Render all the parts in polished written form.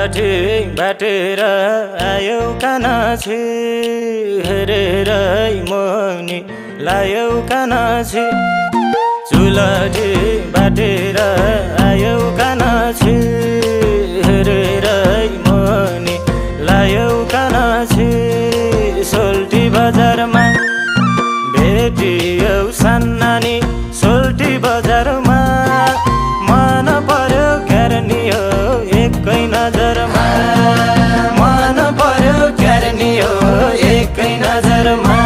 चुलाठी बाटेर आयौ कानाछी हेरेरै मोहनी लायौ कानाछी चुलाठी बाटेर आयौ कानाछी हेरेरै मोहनी लायौ कानाछी सोल्टी बजारमा भेटियौ सान्नानी सोल्टी बजारमा मन पर्यो क्यारनी हो एकै नजरमा मन पर्यो क्यारनी हो एकै नजरमा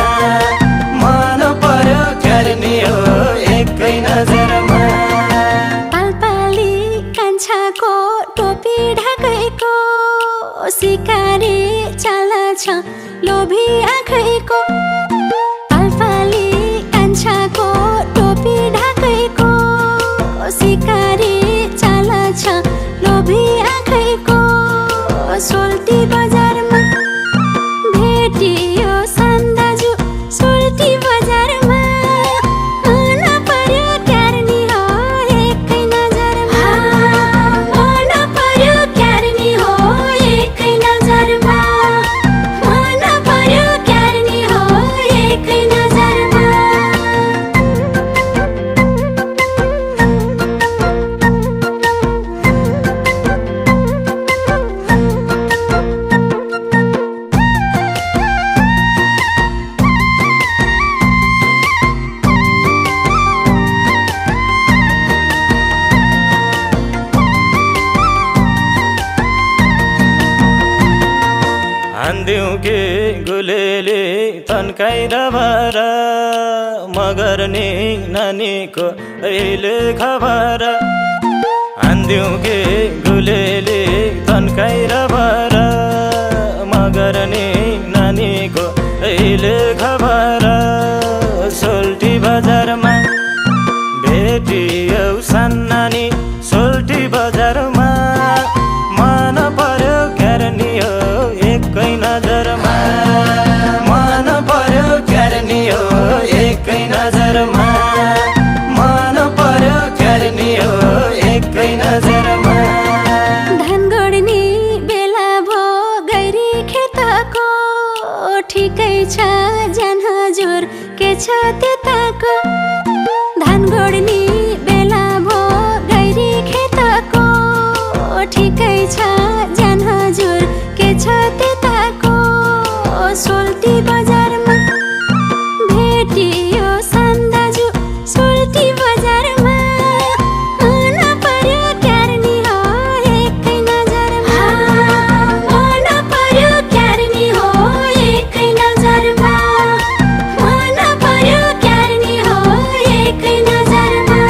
मन पर्यो क्यारनी हो एकै नजरमा पालपाली कान्छाको टोपी ढाकेको सिकारी चाला छ लोभी आँखैको पालपाली कान्छाको टोपी ढाकेको सिकारी चाला छ लोभी आँखैको सोल्टी बजारमा भेटियो सान्दाजु सोल्टी बजारमा मन पर्यो क्यारनी हो एकै नजरमा मन पर्यो क्यारनी हो एकै नजरमा मन पर्यो क्यारनी हो एकै नजरमा हान्दिउ के गुलेली तन्काइर भर मगर नि नानीको अहिले खबर हान्दिउ के गुलेली तन्काइर भर मगर नि नानीको अहिले खबर सोल्टी बजारमा भेटियौ सान्नानी सोल्टी बजारमा मन पर्यो क्यारनी हो एकै नजरमा मन पर्यो क्यारनी हो एकै नजरमा मन पर्यो क्यारनी हो एकै नजरमा धान गोड्ने बेला भो गैरी खेतको ठिकै छ ज्यान हजुर के छ त्यताको धान गोड्ने बेला भो गैरी खेतको ठिकै छ ज्यान हजुर के छ त्यताको सोल्टी बजारमा भेटियो सान्दाजु सोल्टी बजारमा मन पर्यो क्यारनी हो एकै नजरमा मन पर्यो क्यारनी हो एकै नजरमा मन पर्यो क्यारनी हो एकै नजरमा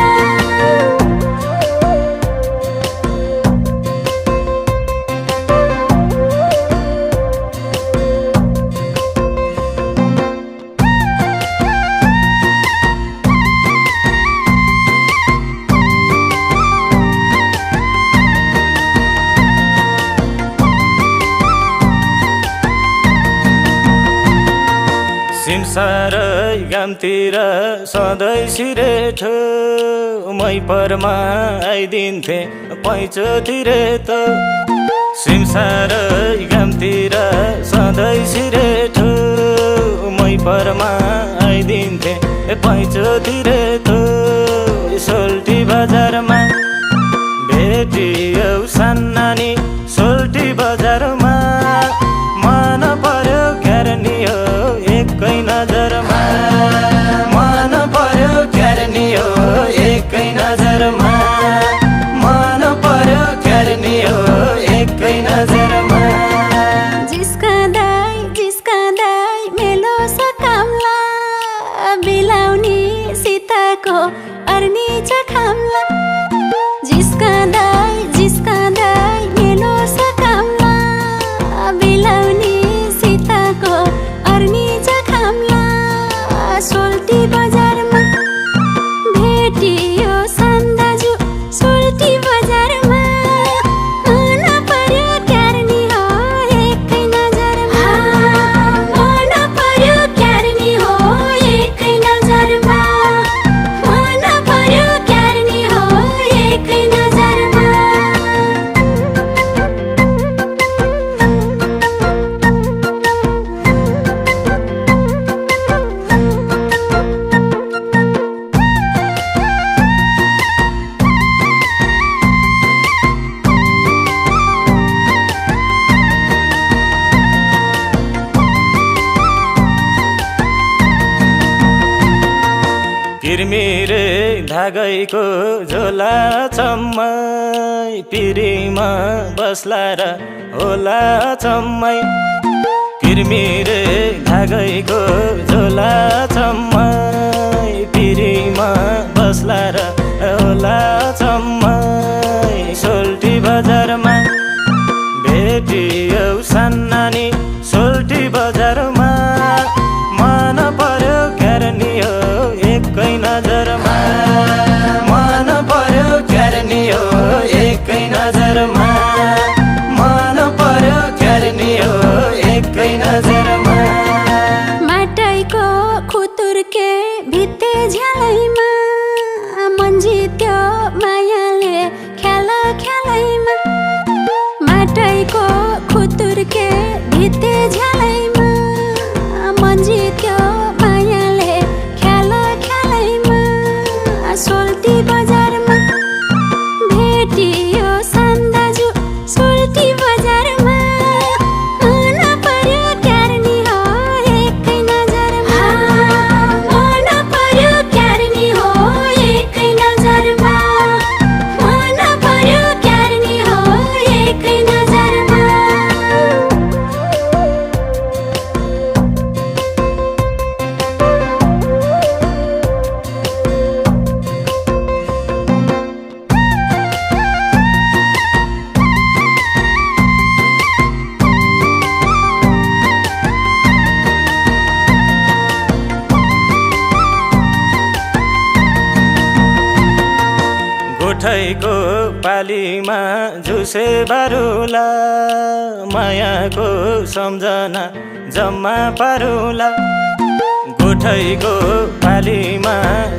सिमसारै गामतिर सधैँ सिरेठो मै परमा आइदिन्थे पैँचोतिर त सिमसारै गामतिर सधैँ सिरेठो मै परमा आइदिन्थे पैँचोतिर त सोल्टी बजारमा भेटियौ सान्नानी सोल्टी बजारमा मन पर्यो क्यारनी हो एकै नजरमा मन पर्यो क्यारनी हो एकै नजरमा मन पर्यो क्यारनी हो एकै नजरमा जिस्काँदै मेलो सकामला बिलाउनी सीताको किरमिरे धागैको झोला चम्मै पिरीमा बस्ला र होला चम्मै किरमिरे धागैको झोला चम्मै पिरीमा बस्ला र होला चम्मै सोल्टी बजारमा भेटियौ सान्नानी सोल्टी बजारमा मन पर्यो क्यारनी हो एकै नजरमा मन पर्यो क्यारनी हो एकै नजरमा मन पर्यो क्यारनी हो एकै नजरमा माटैको खुतुर्के भित्ते झ्यालैमा मन्जित्यो मायाले ख्याल ख्यालैमा माटैको खुतुर्के भित्ते झ्यालैमा मन्जित्यो मायाले ख्याल ख्यालैमा सोल्टी बजारमा भेटियो सान्दाजु सोल्टी बजारमा मन पर्यो क्यारनी हो एकै नजरमा मन पर्यो क्यारनी हो एकै नजरमा मन पर्यो क्यारनी हो एकै नजरमा गोठैको पालीमा झुसे बारुला मायाको सम्झना जम्मा पारुला गोठैको पालीमा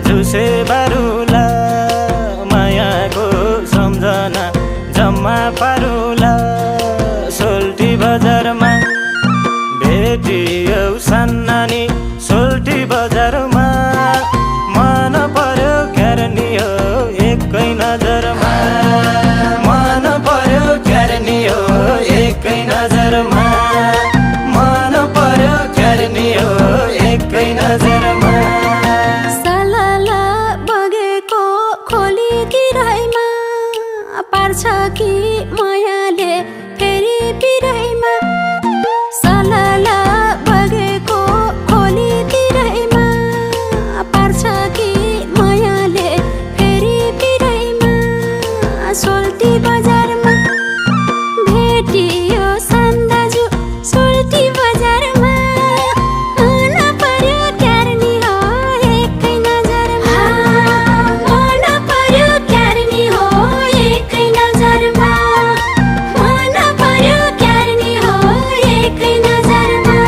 झुसे बारुला मायाको सम्झना जम्मा पारुला सोल्टी बजारमा भेटियौ सान्नानी सोल्टी बजारमा मन पर्यो क्यारनी हो एकै नजरमा मन पर्यो क्यारनी हो एकै नजरमा मन पर्यो क्यारनी हो एकै नजरमा सलल बगेको खोली किराइमा पार्छ कि मायाले फेरि पिराइमा सलल बगेको खोली किराइमा पार्छ कि मायाले फेरि पिराइमा सोल्टी बजारमा भेटियो सान्दाजु सोल्टी बजारमा मन पर्यो क्यारनी हो एकै नजरमा मन पर्यो क्यारनी हो एकै नजरमा मन पर्यो क्यारनी हो एकै नजरमा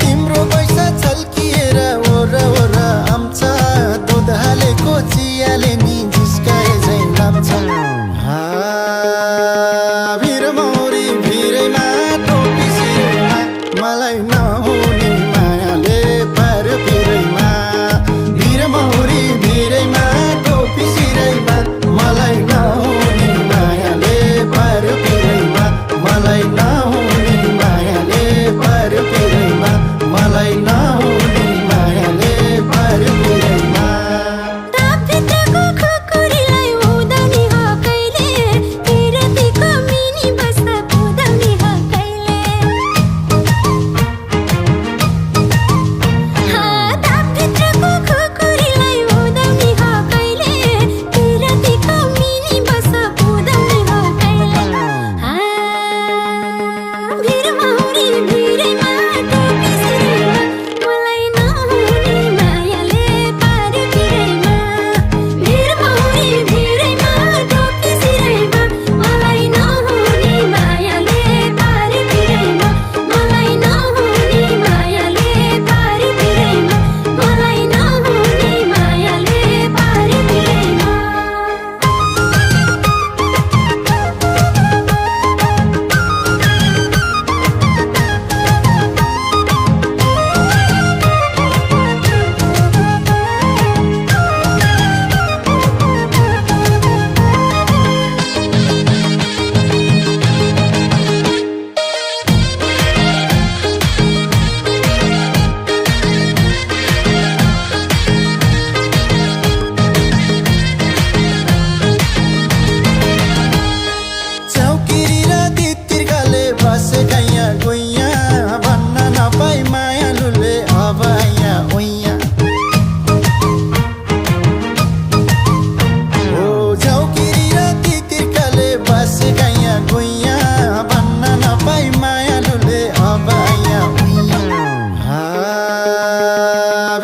तिम्रो पैसा छल्किएर ओर ओर आउँछ दुध हालेको चियाले नि जिस्काए झै नाम्छ भिरमौरी भिरैमा टोपी सिरैमा मलाई नहुने मायाले पार पिरैमा भिरमौरी भिरैमा टोपी सिरैमा मलाई नहुने मायाले पार पिरैमा मलाई नहुने मायाले पार पिरैमा मलाई नहुने मायाले पार पिरैमा तापभित्रको खुकुरीलाई उदाउने हो कहिले विरतीको मिनी बस्दा उदाउने हो कहिले तापभित्रको खुकुरीलाई उदाउने हो कहिले विरतीको मिनी बस्दा उदाउने हो कहिले भिरमौरी भिरैमा टोपी सिरैमा मलाई नहुने मायाले पार पिरैमा भिरमौरी भिरैमा टोपी सिरैमा मलाई नहुने मायाले पार पिरैमा मलाई नहुने मायाले पार पिरैमा मलाई नहुने मायाले पार पिरैमा चौकिरी र तितिरकाले बसेका यहाँ गुइयाँ भन्न नपाई मायालुले अब यहाँ उइयाँ ओ चौकिरी र तितिरकाले बसेका यहाँ गुइयाँ भन्न नपाई मायालुले अब यहाँ उइयाँ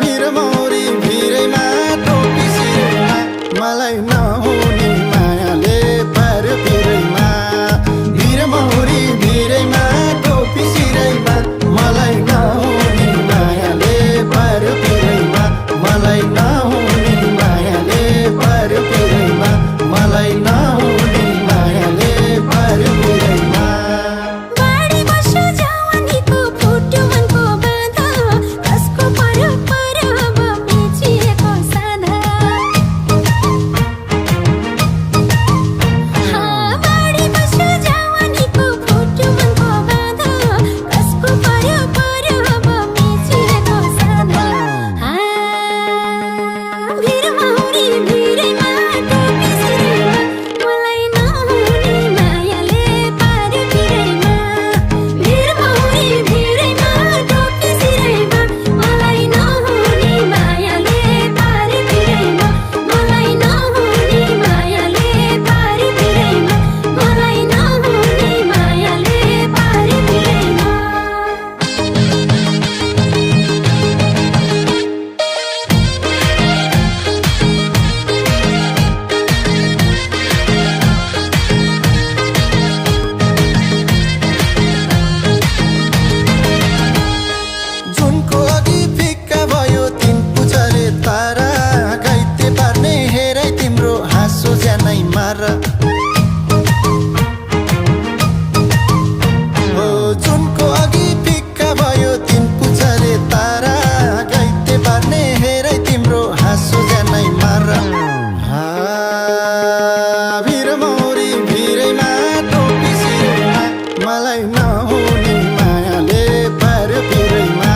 भिरमौरी भिरैमा टोपी सिरैमा मलाई नहुने मायाले पार पिरैमा भिरमौरी भिरैमा टोपी सिरैमा मलाई नहुने मायाले पार पिरैमा मलाई नहुने मायाले पार पिरैमा मलाई नहुने मायाले पार पिरैमा बाढी बस्यो जवानीको फुट्यो मनको बाधा कसको पर्यो पर्यो अब बेचिएको साधा बाढी बस्यो जवानीको फुट्यो मनको बाधा कसको पर्यो पर्यो अब बेचिएको साधा भिरमौरी भिरैमा टोपी सिरैमा मलाई नहुने मायाले पार पिरैमा भिरमौरी भिरैमा टोपी सिरैमा मलाई नहुने मायाले पार पिरैमा मलाई नहुने मायाले पार पिरैमा मलाई नहुने मायाले पार पिरैमा जुनको अघि फिक्का भयो तिन पुछरे तारा घाइते पार्ने हेराइ तिम्रो हाँसो ज्यानै मार ओ जुनको अघि फिक्का भयो तिन पुछरे तारा घाइते पार्ने हेराइ तिम्रो हाँसो ज्यानै मार भिरमौरी भिरैमा टोपी सिरैमा मलाई नहुने मायाले पार पिरैमा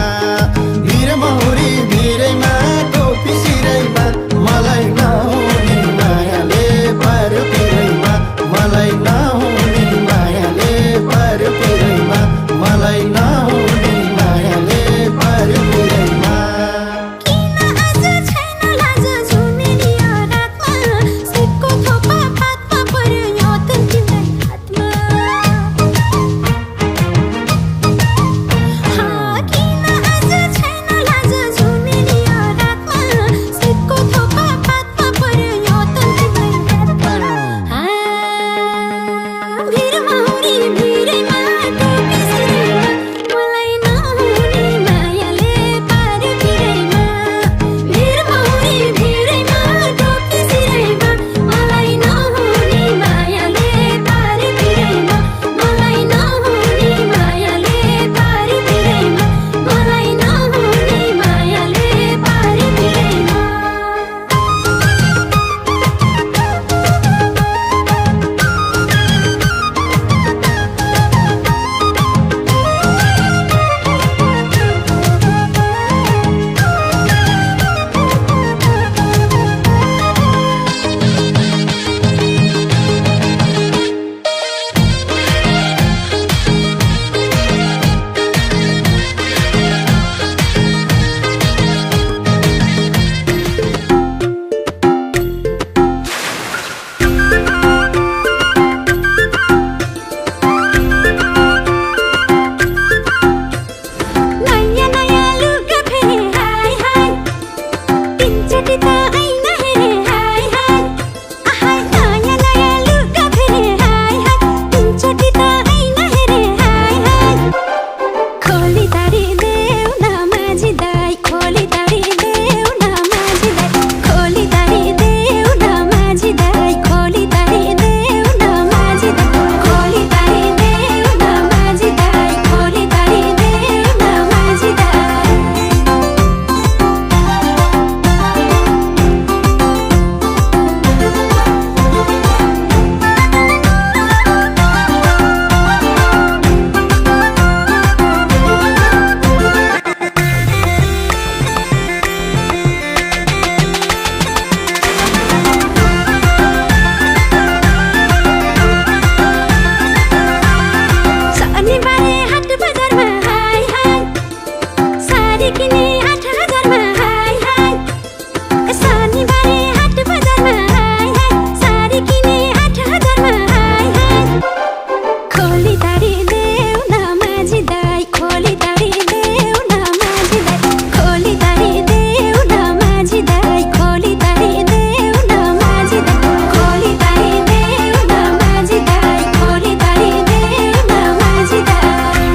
भिरमौरी भिरैमा टोपी सिरैमा मलाई नहुने मायाले पार पिरैमा मलाई नहुने मायाले पार पिरैमा मलाई नहुने मायाले पार पिरैमा किन आज छैन लाज झुमेली यो रातमा सिक्को थोपा पातमा पर्यो यो त तिम्रै हातमा दारी देऊ न माझी दाई खोली दारी देऊ न माझी दाई खोली दारी देऊ न माझी दाई खोली दारी देऊ न माझी दाई खोली दारी देऊ न माझी दाई खोली दारी देऊ न माझी दाई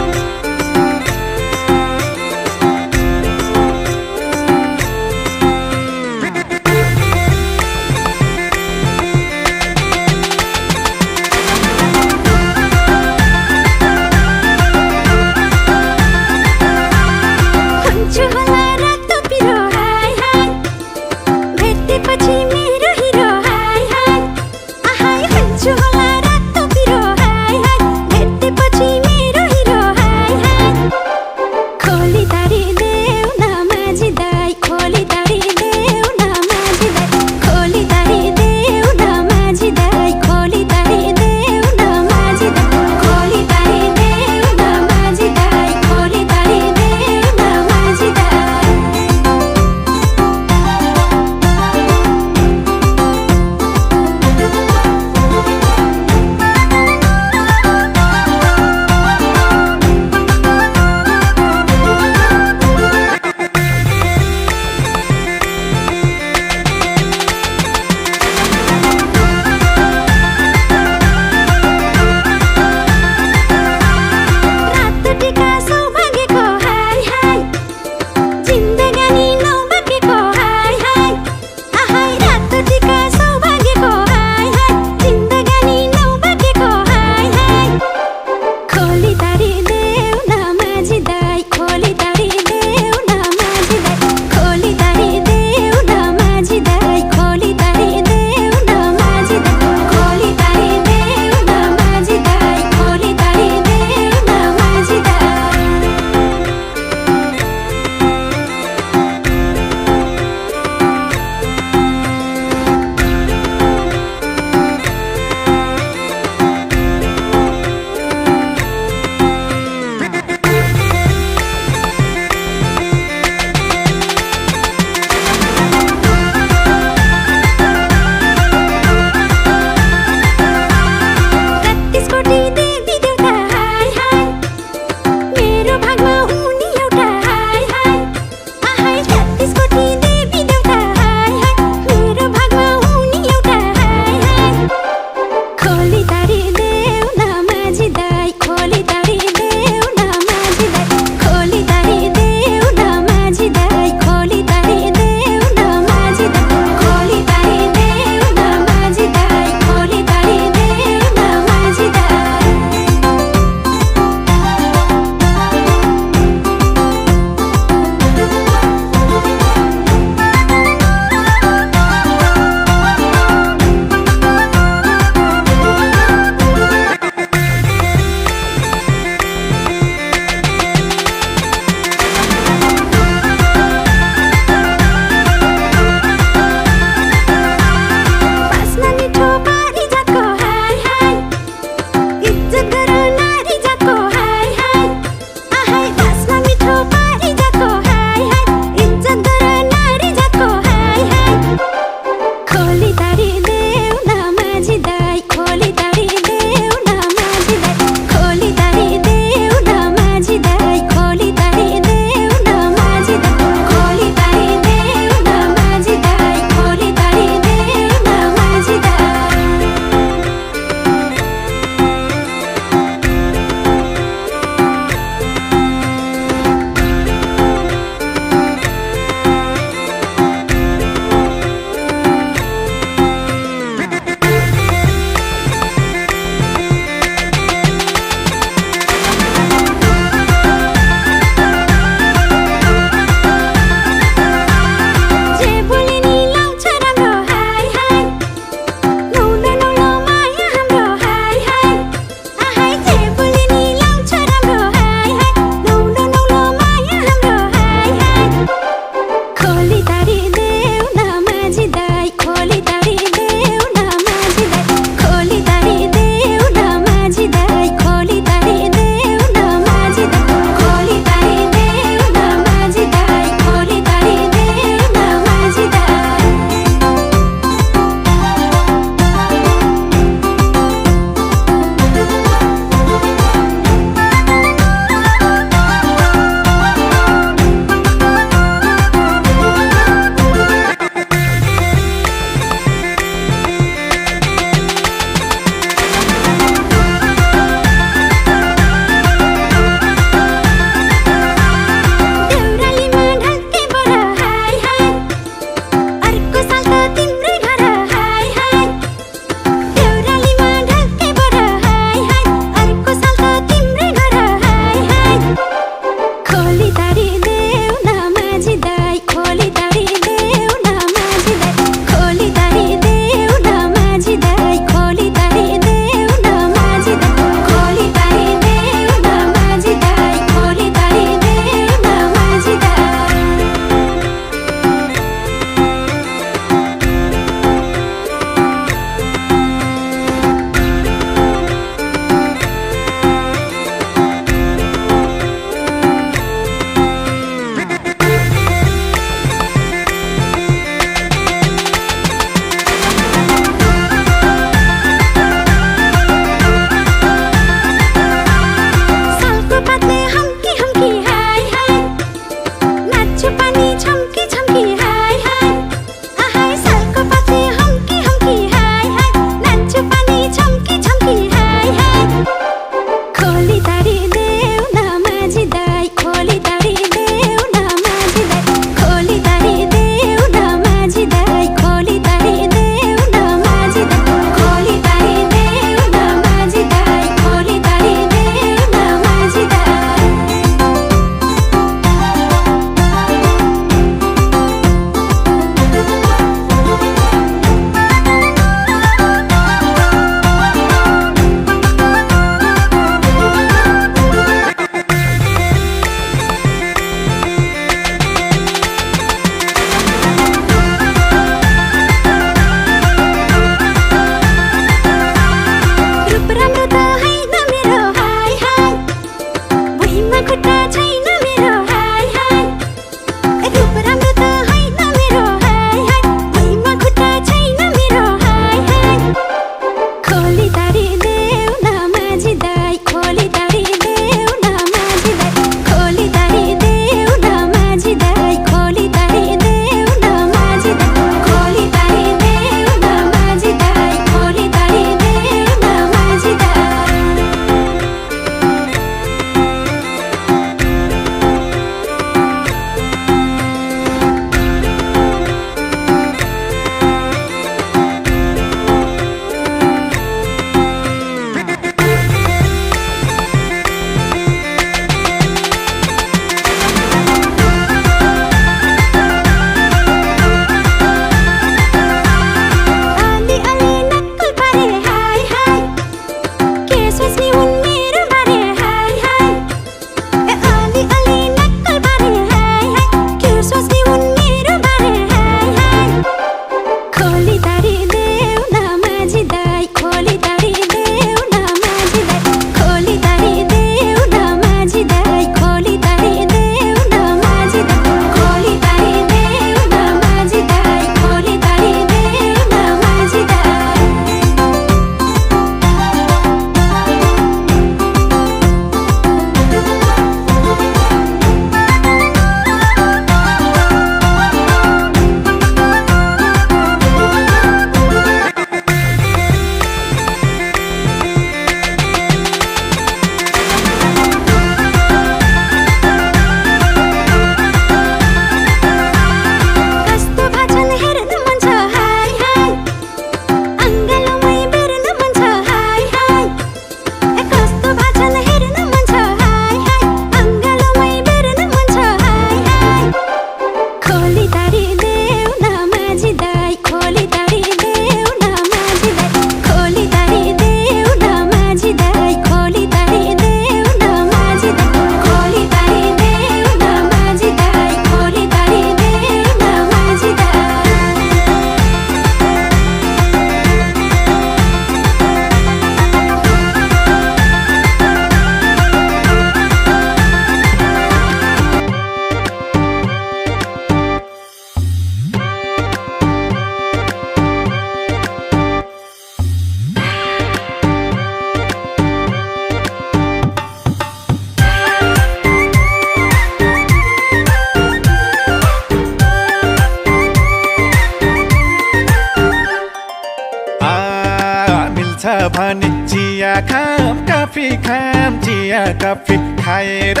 छ भने चिया खाम कफी खाम चिया कफी खाएर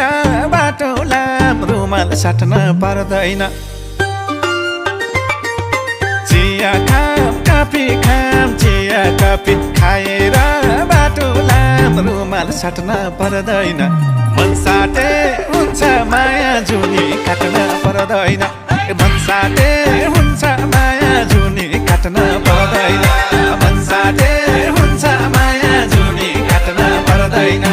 बाटो लाम रुमाल साट्न पर्दैन चिया खाम कफी चिया कफी खाएर बाटो लाम रुमाल साट्न पर्दैन मन साटे हुन्छ माया जुनी काट्न पर्दैन मन साटे हुन्छ माया जुनी काट्न पर्दैन मन साटे हुन्छ माया जुनी काट्न पर्दैन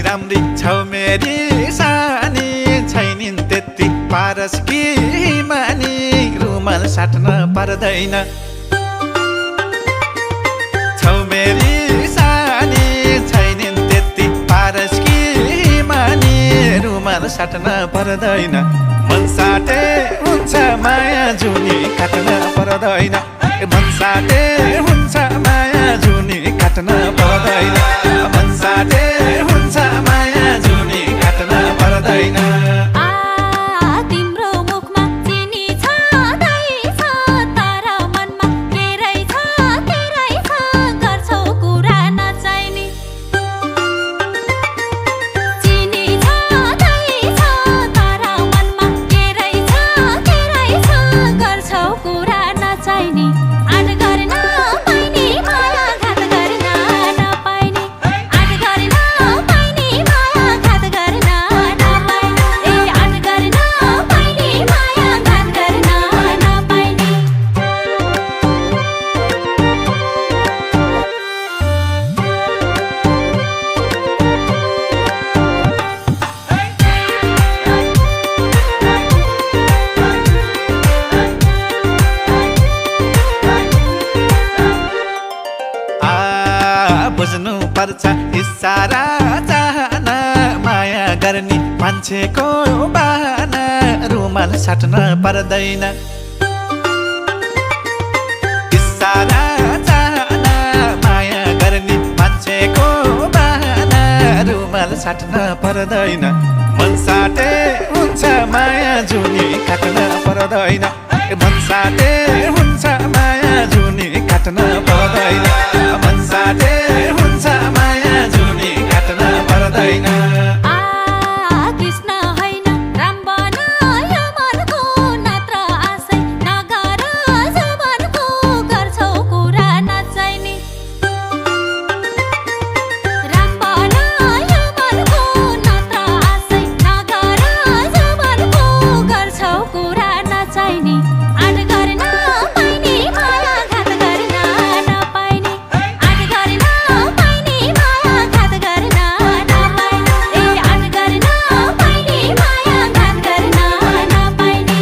राम्री छौ मेरी सानी छैनिन् त्यति पारस कि मानी रुमाल साट्न पर्दैन छौ मेरी सानी छैनिन् त्यति पारस कि मानी रुमाल साट्न पर्दैन मन साटे हुन्छ माया जुनी काट्न पर्दैन मन साटे हुन्छ माया जुनी काट्न पर्दैन मन साटे हुन्छ माया जुनी काट्न पर्दैन तिम्रो मुखमा चिनी छँदैछ तर मनमा के रहेछ गर्छौ कुरा नचाहिने चिनी छँदैछ तर मनमा के रहेछ गर्छौ कुरा नचाहिने आट गर्न पाइने माया घात गर्न नपाइने आट गर्न पाइने माया घात गर्न नपाइने आट गर्न पाइने माया घात गर्न नपाइने बुझ्नु पर्छ इसारा चाहना माया गर्ने मान्छेको बाहना रुमाल साट्न पर्दैन इसारा चाहना माया गर्ने मान्छेको बाहना रुमाल साट्न पर्दैन मन साटे हुन्छ माया जुनी काट्न पर्दैन मन साटे हुन्छ माया जुनी काट्न पर्दैन मन साटे हुन्छ माया जुनी काट्न पर्दैन कृष्ण होइन राम बनायो मनको नत्र आशै नगर जुवनको गर्छौ कुरा नचाहिने राम बनायो मनको नत्र आशै नगर जुवनको गर्छौ कुरा नचाहिने आट गर्न पाइने माया घात गर्न नपाइने आट गर्न पाइने माया घात गर्न नपाइने आट गर्न पाइने माया घात गर्न नपाइने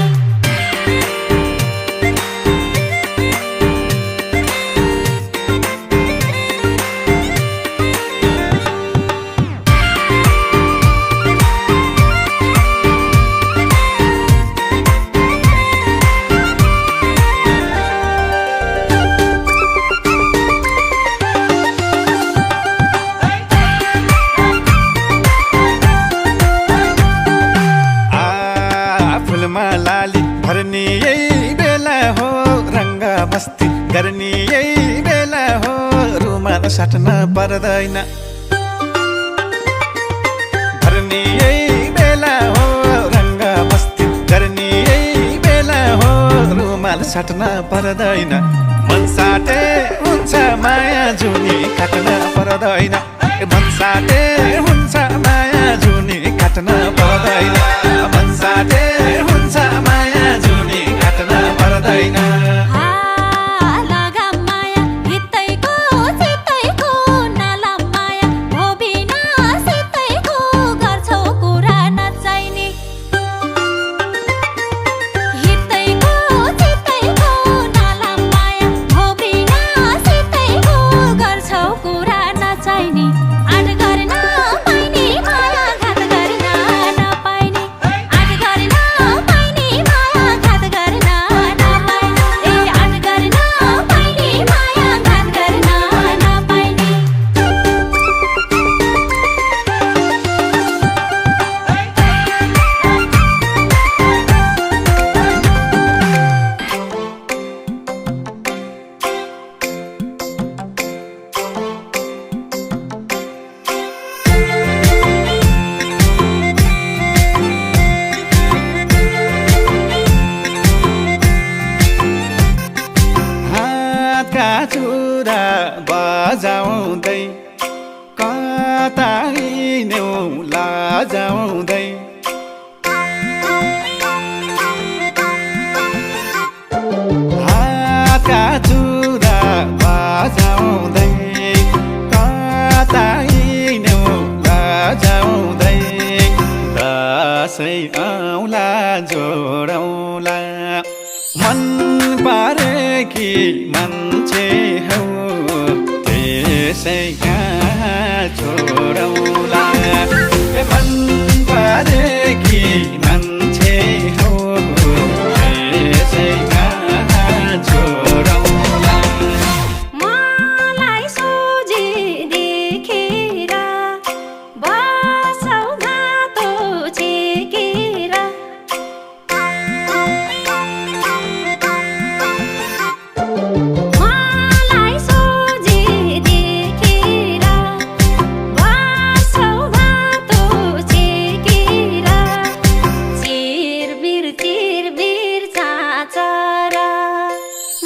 फुलमा लाली भर्ने यही बेला हो रङ्ग मस्ती गर्ने यही बेला हो रुमाल साट्न पर्दैन भर्ने यही बेला हो रङ्ग मस्ती गर्ने यही बेला हो रुमाल साट्न पर्दैन मन साटे हुन्छ माया जुनी काट्न पर्दैन मन साटे हुन्छ माया जुनी काट्न पर्दैन मन साटे हुन्छ माया जुनी काट्न पर्दैन चुरा बजाउँदै कता हिँड्यौ लाजाउँदै हातका चुरा बजाउँदै कता हिँड्यौ लाजाउँदै दसैँ आउँला जोडौँला मन पारेकी मान्छे हौ त्यसै कहाँ छोडौँला मन पारेकी मान्छे हौ त्यसै कहाँ छोडौँला मलाई सोझे देखेर बसौ घातो छेकेर मलाई सोझे देखेर बसौ घातो छेकेर चिरबिर चिरबिर चाँचर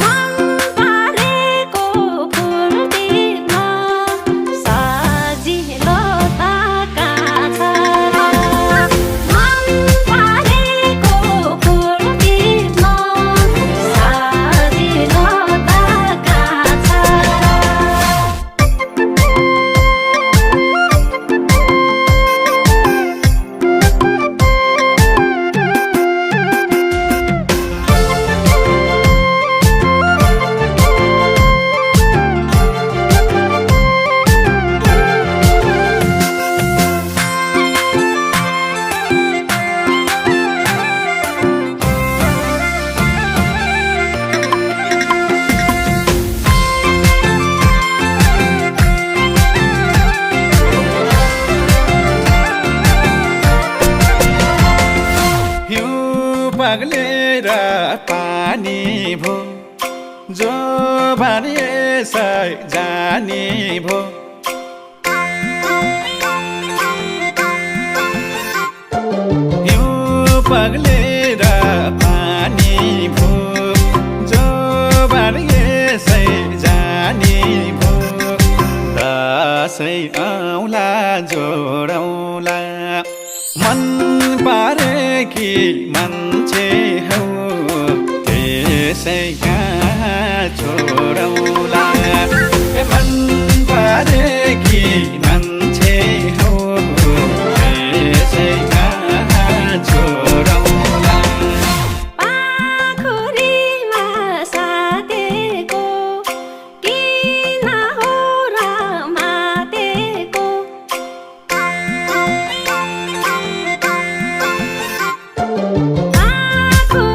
मन पारेको फुल टिप्न सजिलो त कहाँ छ र मन पारेको फुल टिप्न सजिलो त कहाँ छ हिउँ पग्लेर पानी भो जो भने यसै जाने भो हिउँ पग्लेर पानी भो जो भने यसै जाने भो दसैँ आउँला जोडौँला मन पारेकी मान्छे हौ त्यसै कहाँ छोडौँला मन पारेकी मान्छे हौ त्यसै कहाँ छोडौँला पाखुरीमा सातेको किन हो र मातेको पाखुरीमा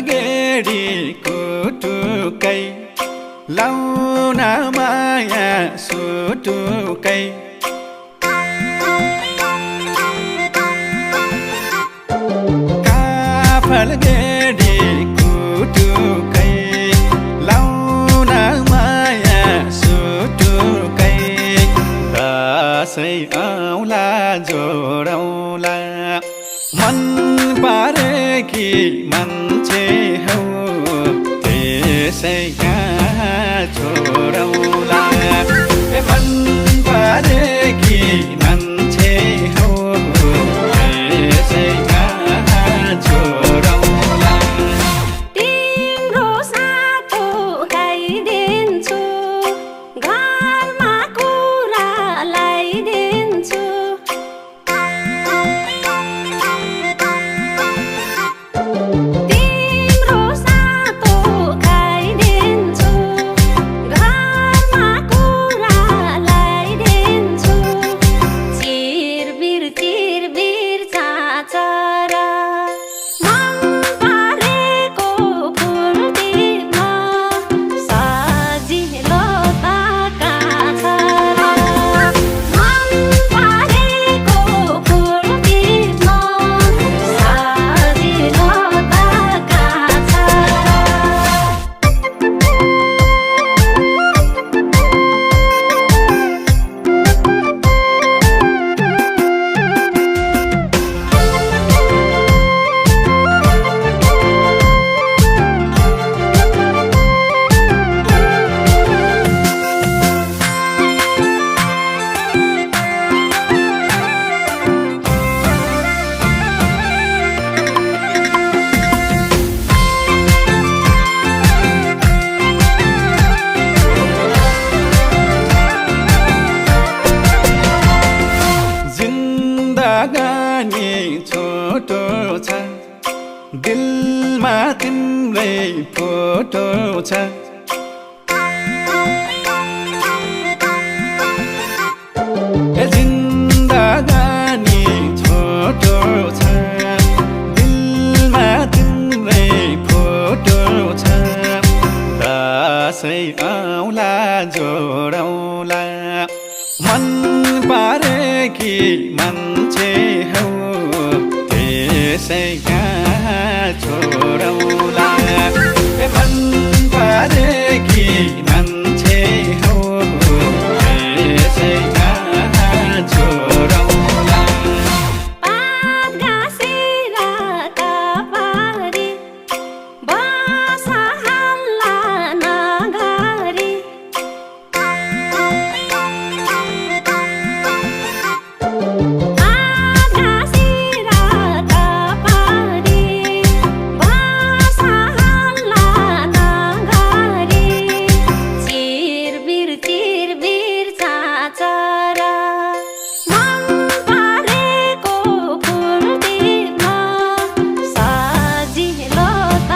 गेडी कुटुकै लाउन माया सुटुकै काफल गेडी कुटुकै लाउन माया सुटुकै दसैँ आउला जोडौला मन पारेकी मान्छे हौ त्यसै कहाँ छोडौला मन पारेकी मान्छे हौ त्यसै कहाँ छोडौला तिम्रो सातो गाइदिन्छु घरमा कुरा लगाइदिन्छु तिम्रो सातो गाइदिन्छु घरमा कुरा लगाइदिन्छु चिरबिर चाचर मन पारेको फुल टिप्न सजिलो त कहाँ छ र मन पारेको फुल टिप्न सजिलो त कहाँ छ जिन्दगानी छोटो छ दिलमा तिम्रै फोटो छ जिन्दगानी छोटो छ दिलमा तिम्रै फोटो छ दसैँ आउला जोडौला मन पारेकी मान्छे हौ त्यसै कहाँ छोडौला मन पारेकी मान्छे हौ त्यसै कहाँ छोडौला पात घाँसेर कपारी बस हल्ला नगरी पात घाँसेर कपारी बस हल्ला नगरी चिरबिर चाचर मन पारेको फुल टिप्न सजिलो त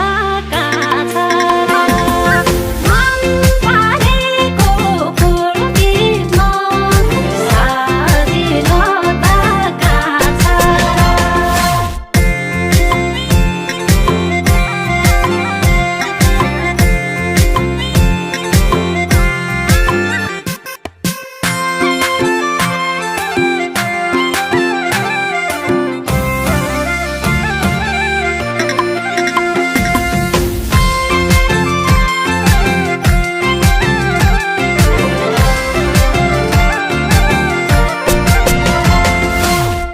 कहाँ छ र मन पारेको फुल टिप्न सजिलो त कहाँ छ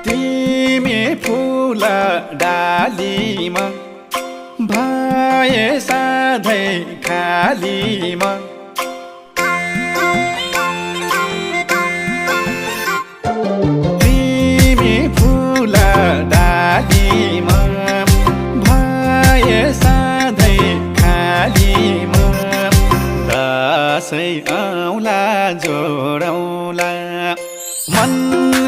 तिमी फुल डालीमा भए सधैँ खालीमा तिमी फुल डालीमा भए सधैँ खालीमा दसैँ आउला जोडौला मन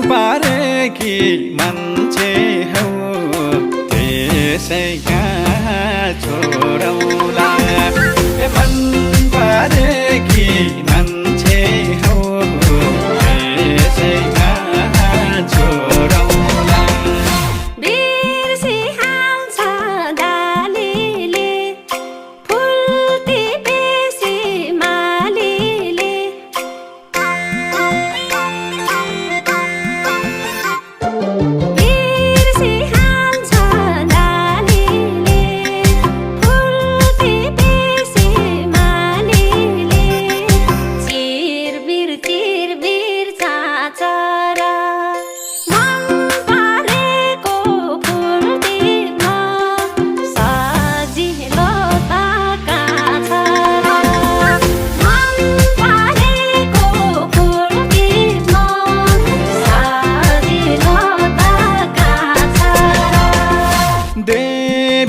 पारेकी मान्छे हौ त्यसै कहाँ छोडौला मन पारेकी मान्छे हौ त्यसै कहाँ छोडौला बिर्सिहाल्छ गालीले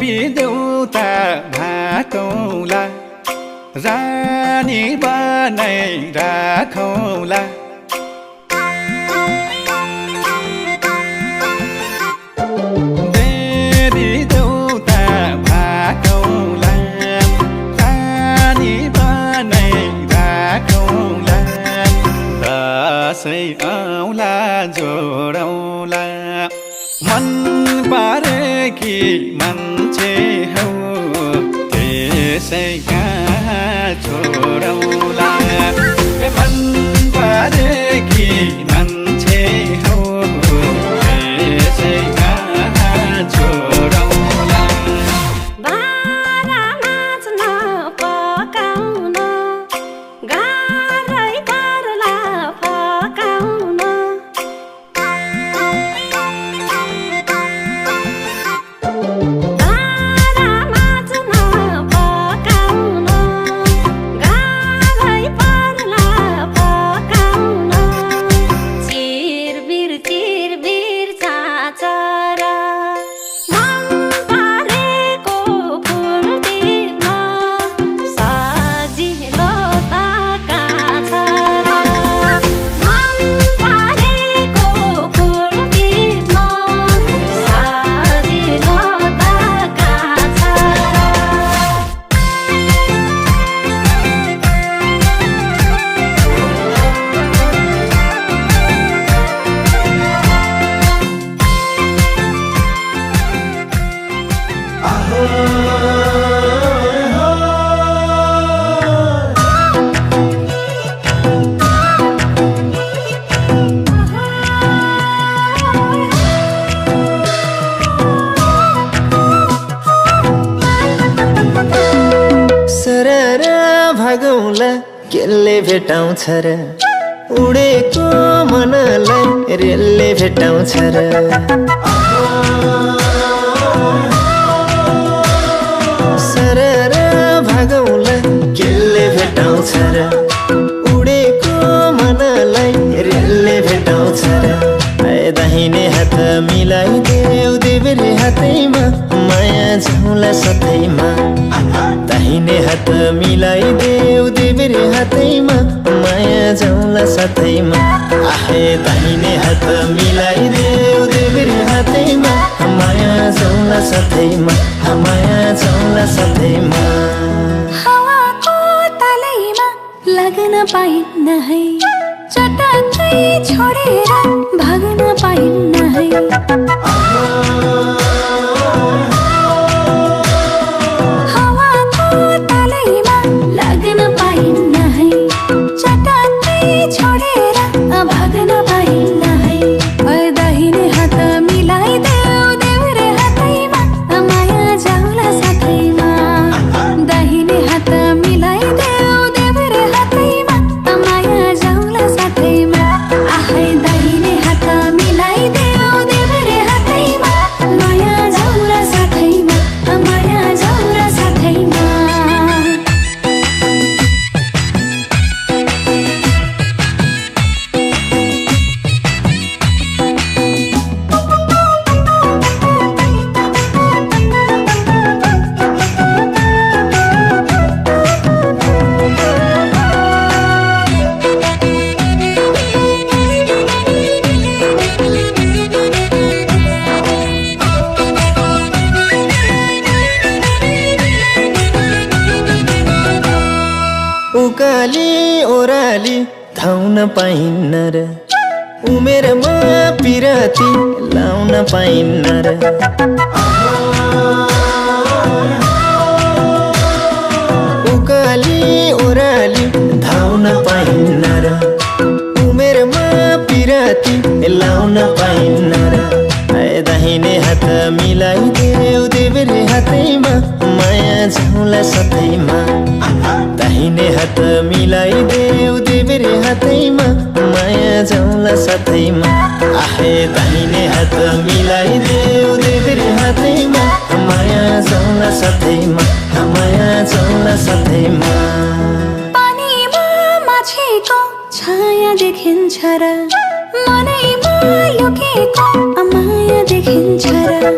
देवी देउता भाकौला रानी बनाई राखौला देवी देउता भाकौला रानी बनाई राखौला दसैँ आउला जोडौला मन पारेकी मान्छे हौ त्यसै कहाँ छोडौला मन पारेकी मान्छे हौ त्यसै कहाँ छोडौला बारा नाच्न पकाउन गाह्रै पर्ला पकाउन बारा नाच्न पकाउन गाह्रै पर्ला पकाउन चिरबिर चाचर मन पारेको फुल टिप्न सजिलो त कहाँ छ र मन पारेको फुल टिप्न सजिलो त कहाँ छ र सरर भागौला केले भेटाउँछ र उडेको मनलाई रेलले भेटाउँछ र सरर भागौला केले भेटाउँछ र उडेको मनलाई रेलले भेटाउँछ र दाहिने हात मिलाइदेऊ देब्रे हातैमा माया झौला सधैँमा दाहिने हात मिलाइदेऊ देब्रे हातैमा माया झौला सधैँमा आहे दाहिने हात मिलाइदेऊ देब्रे हातैमा माया झौला सधैँमा माया झौला सधैँमा हावाको तलैमा लाग्न पाइन्न है चटक्कै छोडेर भाग्न पाइन्न है हावाको तलैमा लाग्न पाइन्न है चटक्कै छोडेर भाग्न पाइन्न है दाहिने हात मिलाइदेऊ देब्रे हातैमा माया झौला सधैँमा दाहिने हात मिलाइदेऊ देब्रे हातैमा माया झौला सधैँमा आहै दाहिने हात मिलाइदेऊ देब्रे हातैमा माया झौला सधैँमा माया झौला सधैँमा उकाली ओराली धाउन पाइन्न र उमेरमा पिराती लाउन पाइन्न र उकाली ओराली धाउन पाइन्न र उमेरमा पिराती लाउन पाइन्न र दाहिने हात मिलाइदेऊ देब्रे हातैमा माया झौला सधैँमा दाहिने हात मिलाइदेऊ देब्रे हातैमा माया झौला सधैँमा आहे दाहिने हात मिलाइदेऊ देब्रे हातैमा माया झौला सधैँमा माया झौला सधैँमा पानीमा माछेको छाया देखिन्छ र मनैमा लुकेको माया देखिन्छ र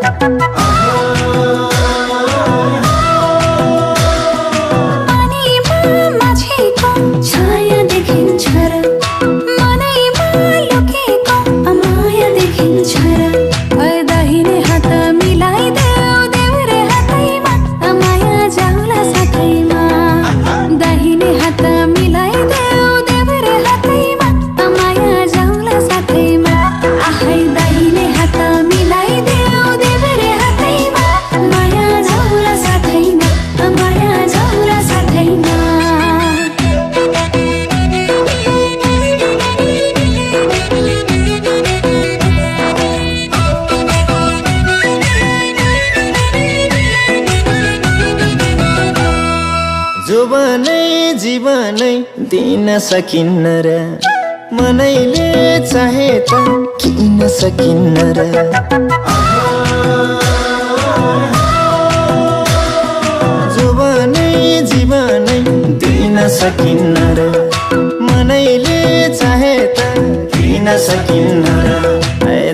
जोबानै जीवनै दिन सकिन्न र मनैले चाहे त किन सकिन्न र जोबानै जीवनै दिन सकिन्न र मनैले चाहे त किन सकिन्न र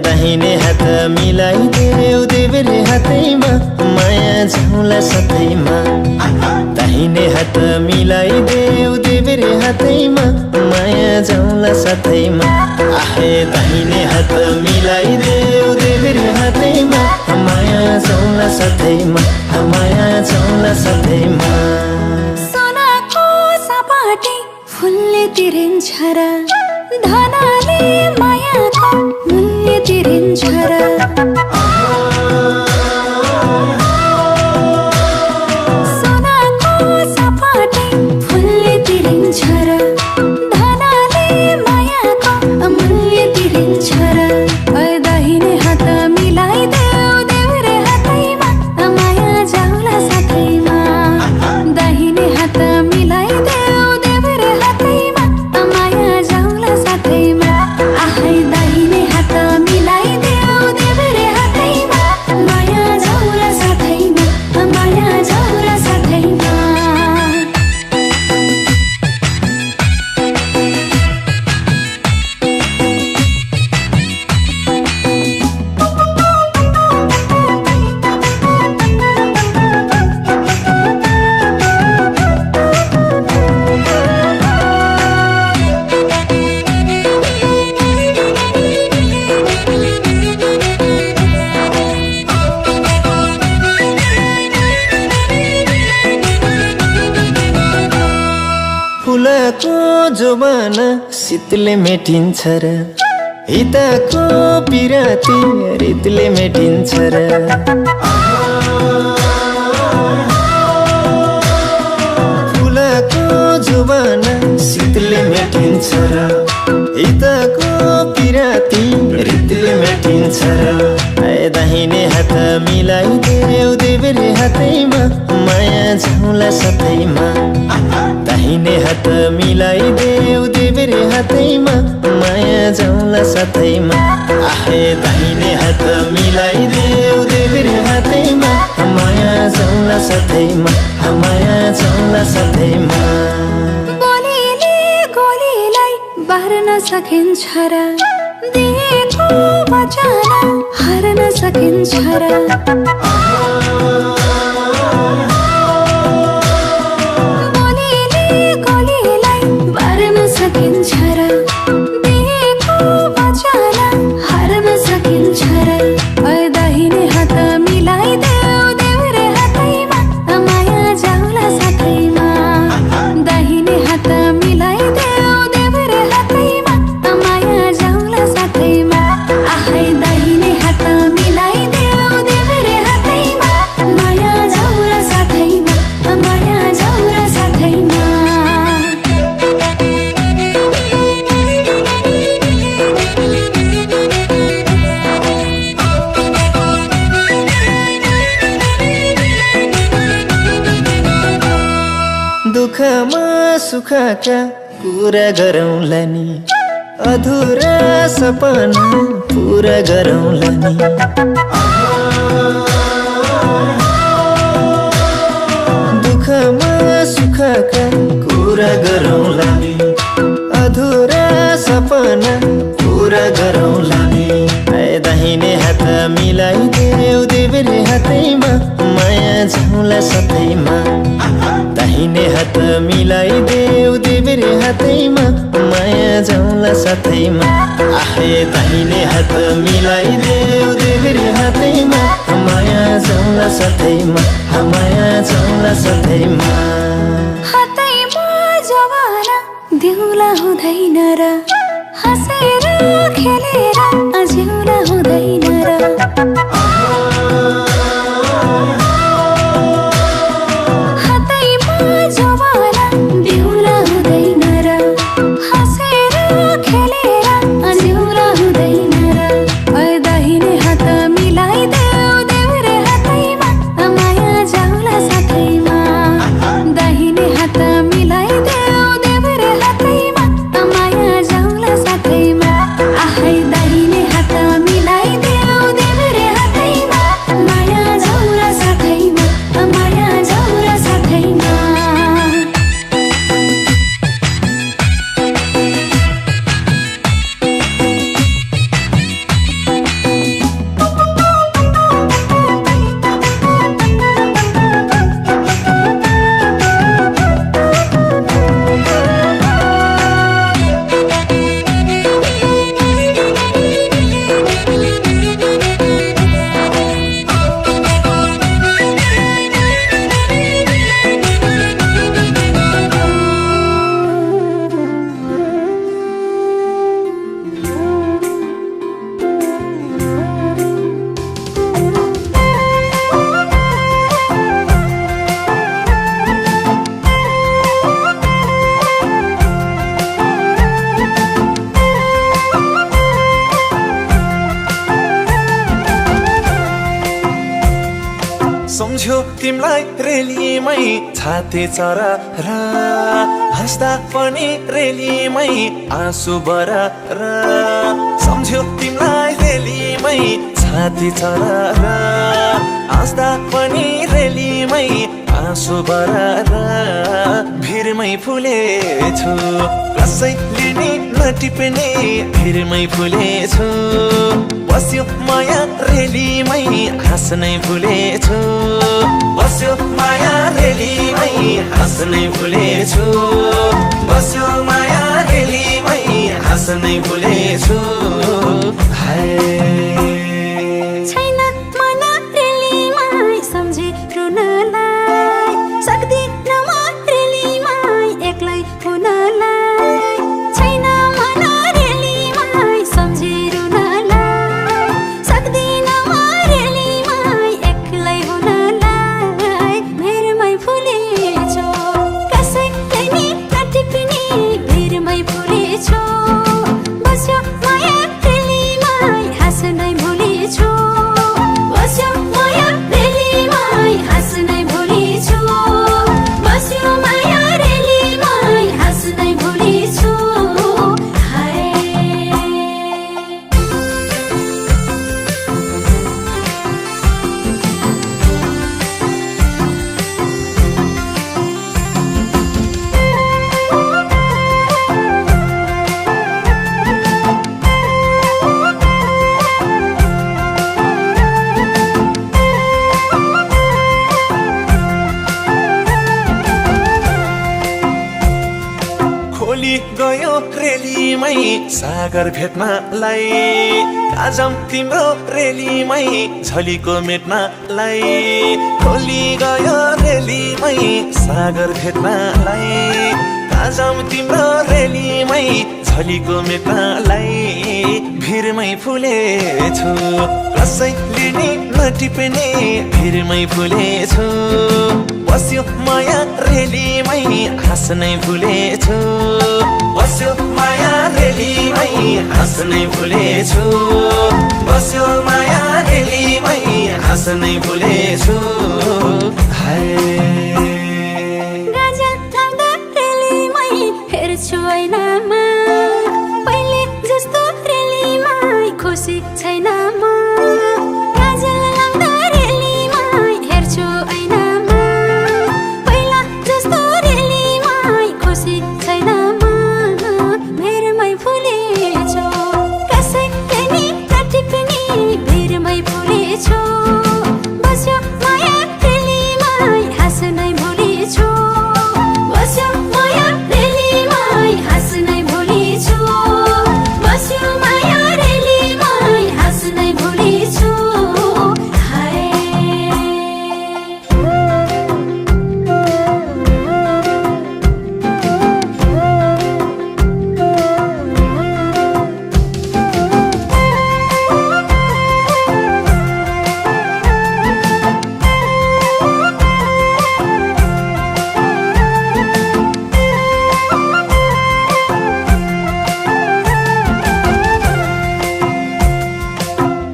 दाहिने हात मिलाइदेऊ देब्रे हातैमा माया जाउँला साथैमा दाहिने हात मिलाइदेऊ देब्रे हातैमा माया जाउँला साथैमा आहे दाहिने हात मिलाइदेऊ देब्रे हातैमा माया जाउँला साथैमा माया जाउँला साथैमा सोनाको सपाटी फुलले तिरिन्छ र धनले मायाको मूल्य तिरिन्छ र सोनाको सपाटी फुलले तिरिन्छ र धनले मायाको मूल्य तिरिन्छ र दाहिने हात मिलाइदेऊ देब्रे हातैमा माया जाउँला साथैमा दाहिने हात मिलाइदेऊ देब्रे हातैमा माया जाउँला साथैमा आहै दाहिने हात मिलाइदेऊ देब्रे हातैमा माया जाउँला साथैमा माया जाउँला साथैमा फुलको जोबाना शीतले मेटिन्छ र हितको पिराती रितले मेटिन्छ र फुलको जोबाना शीतले मेटिन्छ र हितको पिराती रितले मेटिन्छ र दाहिने हात मिलाइदेऊ देब्रे हातैमा माया जाउँला साथैमा दाहिने हात मिलाइदेऊ देब्रे हातैमा माया जाउँला साथैमा आहे दाहिने हात मिलाइदेऊ देब्रे हातैमा माया जाउँला साथैमा माया जाउँला साथैमा बोलीले गोलीलाई बार्न सकिन्छ र दिएको वचन हार्न सकिन्छ र बोलीले गोलीलाई बार्न सकिन्छ र दिएको वचन हार्न सकिन्छ र दाहिने हात मिलाइदेऊ देब्रे हातैमा माया जाउँला साथैमा दाहिने हात मिलाइदेऊ देब्रे हातैमा माया जाउँला साथैमा आहै दाहिने हात मिलाइदेऊ देब्रे हातैमा माया जाउँला साथैमा माया जाउँला साथैमा दुःखमा सुखका कुरा गरौँला नि अधुरा सपना पुरा गरौँला नि दुःखमा सुखका कुरा गरौँला नि अधुरा सपना पुरा गरौँला नि दाहिने हात मिलाइदेऊ देब्रे हातैमा माया जाउँला साथैमा दाहिने हात मिलाइदेऊ देब्रे हातैमा माया जाउँला साथैमा आहे दाहिने हात मिलाइदेऊ देब्रे हातैमा माया जाउँला साथैमा माया जाउँला साथैमा हातैमा जवाना देउला हुँदैन र हाँसेर खेलेर जिउला हुँदैन र हातैमा जवाना देउला हुँदैन र हाँसेर खेलेर जिउला हुँदैन र दाहिने हात मिलाइदेऊ देब्रे हातैमा माया जाउँला साथैमा दाहिने हात सम्झ्यो तिमलाई रेलीमै छाते चरा र हाँस्दा पनि रेलीमै आँसु बरा र सम्झ्यो तिमलाई रेलीमै छाते चरा र हाँस्दा पनि रेलीमै आँसु बरा र भिरमै फुलेछु कसैले नि नटिप्ने भिरमै फुलेछु बस्यो माया रेलीमै हाँस्नै फुलेछु बस्यो माया रेलीमै हाँस्नै फुलेछु बस्यो माया रेलीमै हाँस्नै फुलेछु छैन मन रेलीमै सम्झे रुनलाई सक्दिन म रेलीमै एक्लै हुनलाई छैन मन रेलीमै सम्झे रुनलाई सक्दिन म रेलीमै एक्लै हुनलाई भिरमै फुलेछु कसैले नि नटिप्ने भिरमै फुलेछु बस्यो माया रेलीमै हाँस्नै भुलेछु बस्यो माया रेलीमै हाँस्नै भुलेछु बस्यो माया रेलीमै हाँस्नै भुलेछु खोली गयो रेलीमै सागर भेट्नलाई काजम तिम्रो रेलीमै झलीको मेट्नलाई खोली गयो रेलीमै सागर भेट्नलाई काजम तिम्रो रेलीमै झलीको मेट्नलाई भिरमै फुलेछु कसैले नि नटिप्ने भिरमै फुलेछु बस्यो माया रेलीमै हाँस्नै फुलेछु बस्यो माया रेलीमै हाँस्नै फुलेछु बस्यो माया रेलीमै हाँस्नै फुलेछु गाजल लाउँदा रेलीमै हेर्छु ऐनामा पहिले जस्तो रेलीमै खुसी छैन म गाजल लाउँदा रेलीमै हेर्छु ऐनामा पहिला जस्तो रेलीमै खुसी छैन म भिरमै फुलेछु कसैले नि नटिप्ने भिरमै फुलेछु बस्यो माया रेलीमै हाँस्नै भुलेछु बस्यो माया रेलीमै हाँस्नै भुलेछु बस्यो माया रेलीमै हाँस्नै भुलेछु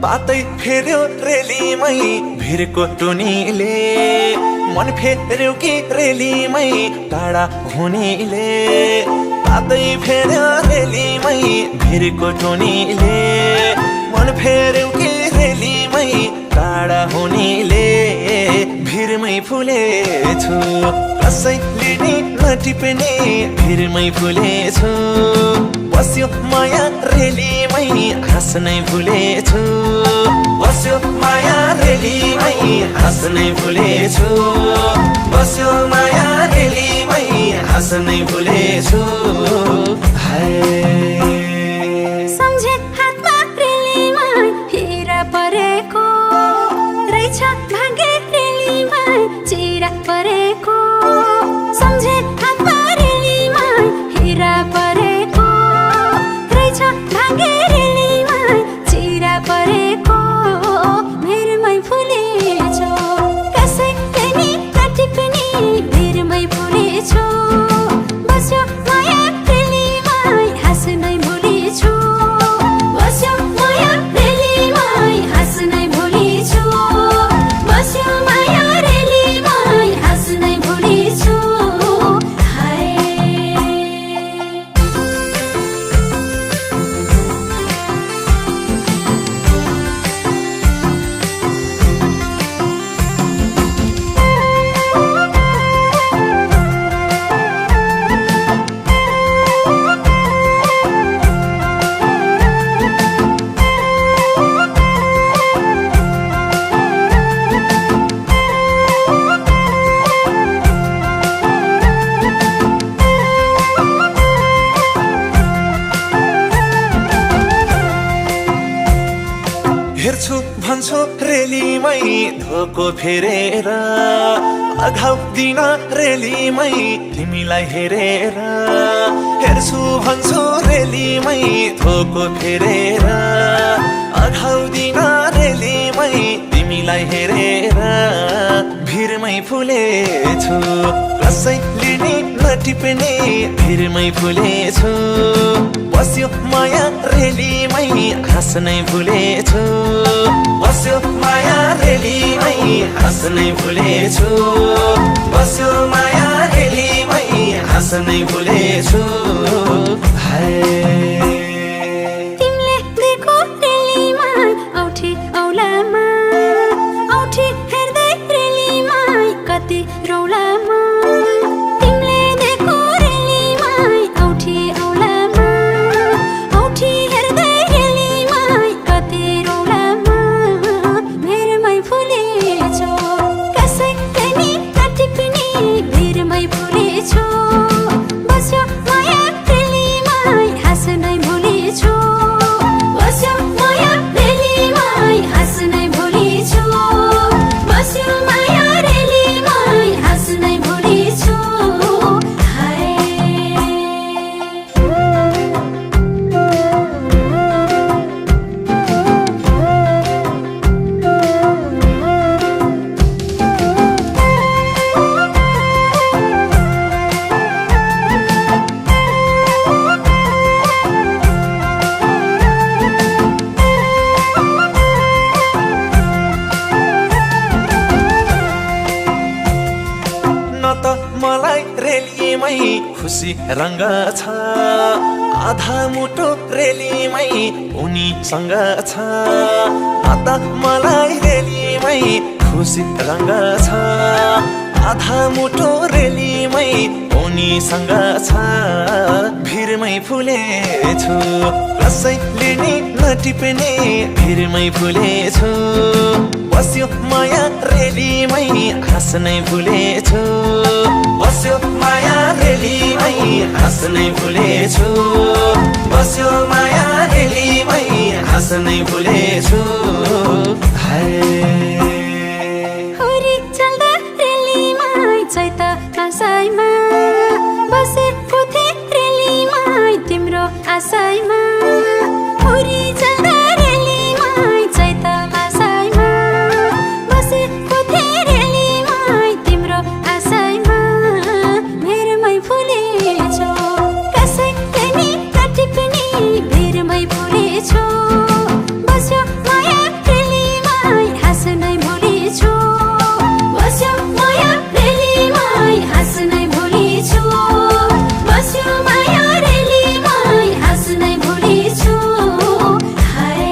पातै फेर्यो रेलीमै भिरको टुनीले मन फेर्यो कि रेलीमै टाढा हुनेले पातै फेर्यो रेलीमै भिरको टुनीले मन फेर्यो कि रेलीमै टाढा हुनेले भिरमै फुलेछु कसैले नि नटिप्ने भिरमै फुलेछु बस्यो माया रेलीमै हाँस्नै फुलेछु बस्यो माया रेलीमै हाँस्नै फुलेछु बस्यो माया रेलीमै हाँस्नै फुलेछु सम्झे हातमा रेलीमै हिरा परेको रहेछ भागे रेलीमै चिरा परेको सम्झे हातमा रेलीमै हिरा परेको रहेछ भागे रेलीमै चिरा परेको भिरमै फुलेछु कसैले नि नटिप्ने भिरमै फुलेछु बस्यो माया रेलीमै हाँस्नै भुलेछु भन्छु रेलीमै धोको फेरेर अघाउ दिन रेलीमै तिमीलाई हेरेर हेर्छु भन्छु रेलीमै धोको फेरेर अघाउ दिन रेलीमै तिमीलाई हेरेर भिरमै फुलेछु कसैले नि नटिप्ने भिरमै फुलेछु बस्यो माया रेलीमै हाँस्नै भुलेछु बस्यो माया रेलीमै हाँस्नै भुलेछु बस्यो माया रेलीमै हाँस्नै भुलेछु हाय तिमीले दिएको रेलीमा औठी औलामा औठी हेर्दै रेलीमा कति रौलामा तिमीले दिएको रेलीमा औठी औलामा औठी हेर्दै रेलीमा कति रौलामा भिरमै फुलेछु कसैले नि नटिप्ने भिरमै फुलेछु बस्यो माया रेलीमै हाँस्नै भुलेछु बस्यो माया रेलीमै हाँस्नै भुलेछु बस्यो माया रेलीमै हाँस्नै भुलेछु हाय न त मलाई रेलीमै खुसी रङ्ग छ आधा मुटु रेलीमै उनीसँग छ न त मलाई रेलीमै खुसी रङ्ग छ आधा मुटु रेलीमै उनीसँग छ भिरमै फुलेछु कसैले नि नटिप्ने भिरमै फुलेछु बस्यो माया रेलीमै हाँस्नै भुलेछु बस्यो माया रेलीमै हाँस्नै भुलेछु बस्यो माया रेलीमै हाँस्नै भुलेछु हाय हुरी चल्दा रेलीमै चैत आशैमा बसेको थिएँ रेलीमै तिम्रो आशैमा हुरी चल्दा रेलीमै चैत आशैमा बसेको थिएँ रेलीमै तिम्रो आशैमा भिरमै फुलेछु कसैले नि नटिप्ने भिरमै फुलेछु बस्यो माया रेलीमै हाँस्नै भुलेछु बस्यो माया रेलीमै हाँस्नै भुलेछु बस्यो माया रेलीमै हाँस्नै भुलेछु हाय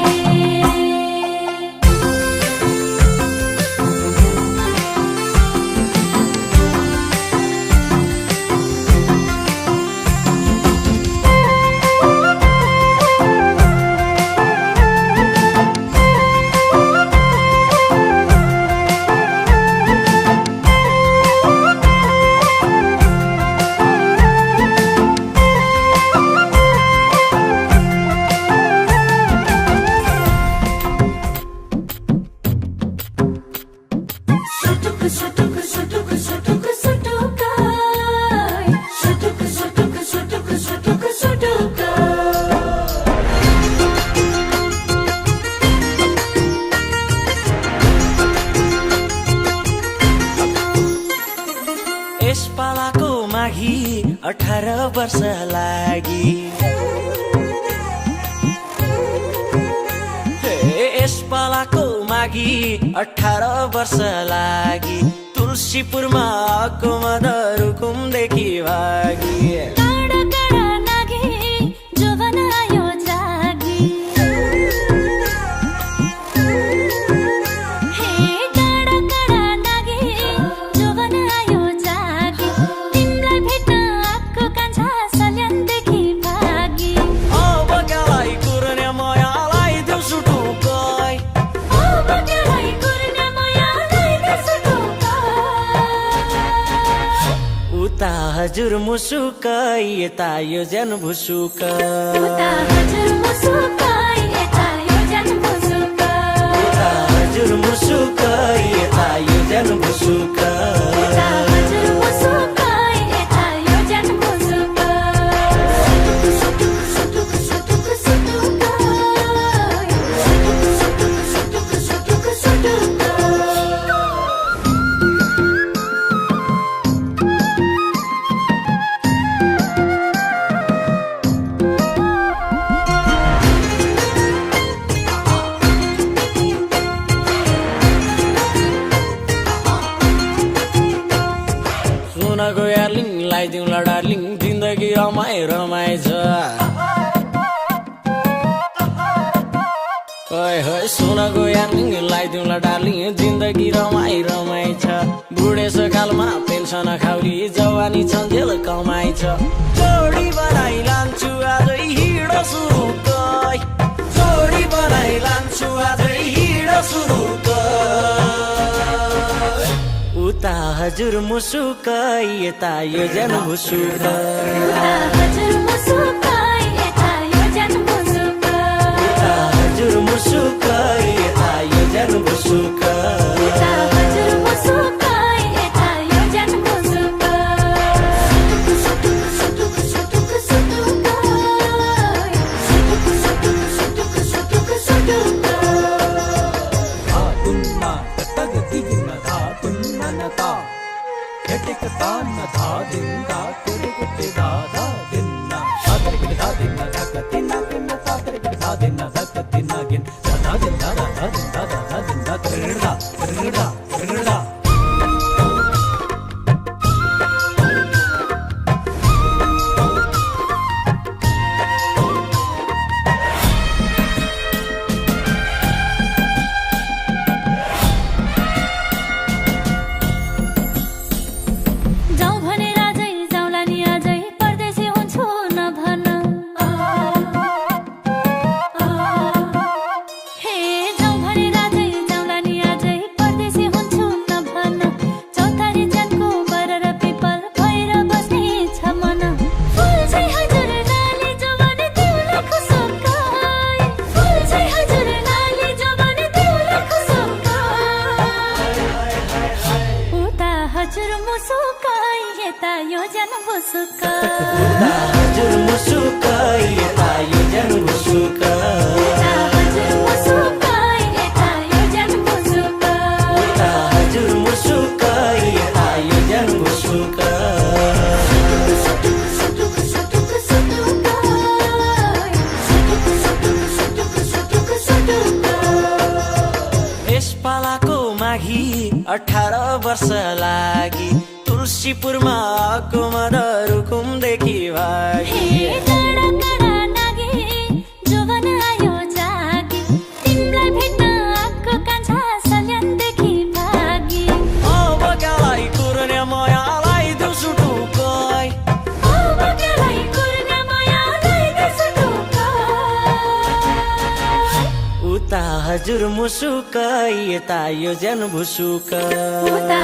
यस पालाको माघी 18 वर्ष लागि यस पालाको माघी 18 वर्ष लागि तुलसीपुरमा आएको मदरुकुमदेखि भागी काँडा काँडा नाघे जोवन आयो जागी हे काँडा काँडा नाघे जोवन आयो जागी तिमीलाई भेट्न आएको कान्छा सल्यानदेखि भागी अब क्यालाई कुर्ने मायालाई दिउँसु टुकाई अब क्यालाई कुर्ने मायालाई दिउँसु उता हजुर मुसुकै यता यो ज्यान भुसुक उता हजुर मुसुकै यता यो ज्यान भुसुक उता हजुर मुसुक यता यो ज्यान भुसुक उता हजुर मुसुक यता यो ज्यान मुसुक सुटुक सुटुक सुटुक सुटुक सुटुक सुटुक सुटुक सुनको यार्लिङ लगाइदिउँला डार्लिङ जिन्दगी रमाइ रमाइ छ ओइ होइ सुनको यार्लिङ लगाइदिउँला डार्लिङ जिन्दगी रमाइ रमाइ छ बुढेसकालमा पेन्सन खाउरी जवानी छन्जेल कमाइ छ जोडी बनाइ लान्छु आजै हिँड सुरुक जोडी बनाइ लान्छु आजै हिँड सुरुक उता हजुर मुसुक यता यो ज्यान भुसुक उता हजुर मुसुक यता यो ज्यान मुसुक उता हजुर मुसुक यता यो ज्यान भुसुक उता हजुर मुसुक यता यो ज्यान मुसुक सुटुक सुटुक सुटुक सुटुक सुटुक सुटुक सुटुक जाउँ भने राजै जाउँला नि आजै परदेशी हुन्छु नभन हे जाउँ भने राजै जाउँला नि आजै परदेशी हुन्छु नभन चौतारी ज्यानको बर र पिपल भएर बस्ने छ मन फुल चाहिँ हजुर लाली जो भने तिउला खुसुकाई फुल चाहिँ हजुर लाली जो भने तिउला खुसुकाई उता हजुर मुसुक यता यो ज्यान भुसुक उता हजुर मुसुक यता यो ज्यान भुसुक उता हजुर मुसुक यता यो ज्यान भुसुक उता हजुर मुसुक यता यो ज्यान भुसुक सुटुक सुटुक सुटुक सुटुक सुटुक सुटुक सुटुक यसपालाको माघी 18 वर्ष लागि तुलसीपुरमा कुमार रुकुमदेखि भागी हे टाढा टाढा नागे जोवन आयो जागी तिमीलाई भेट्न आएको कान्छा सल्यानदेखि भागी अब गालाई कुर्ने मायालाई दिउँसु टुकै अब केलाई कुर्ने मायालाई दिउँसु टुकै उता हजुर मुसुक यता यो ज्यान भुसुक उता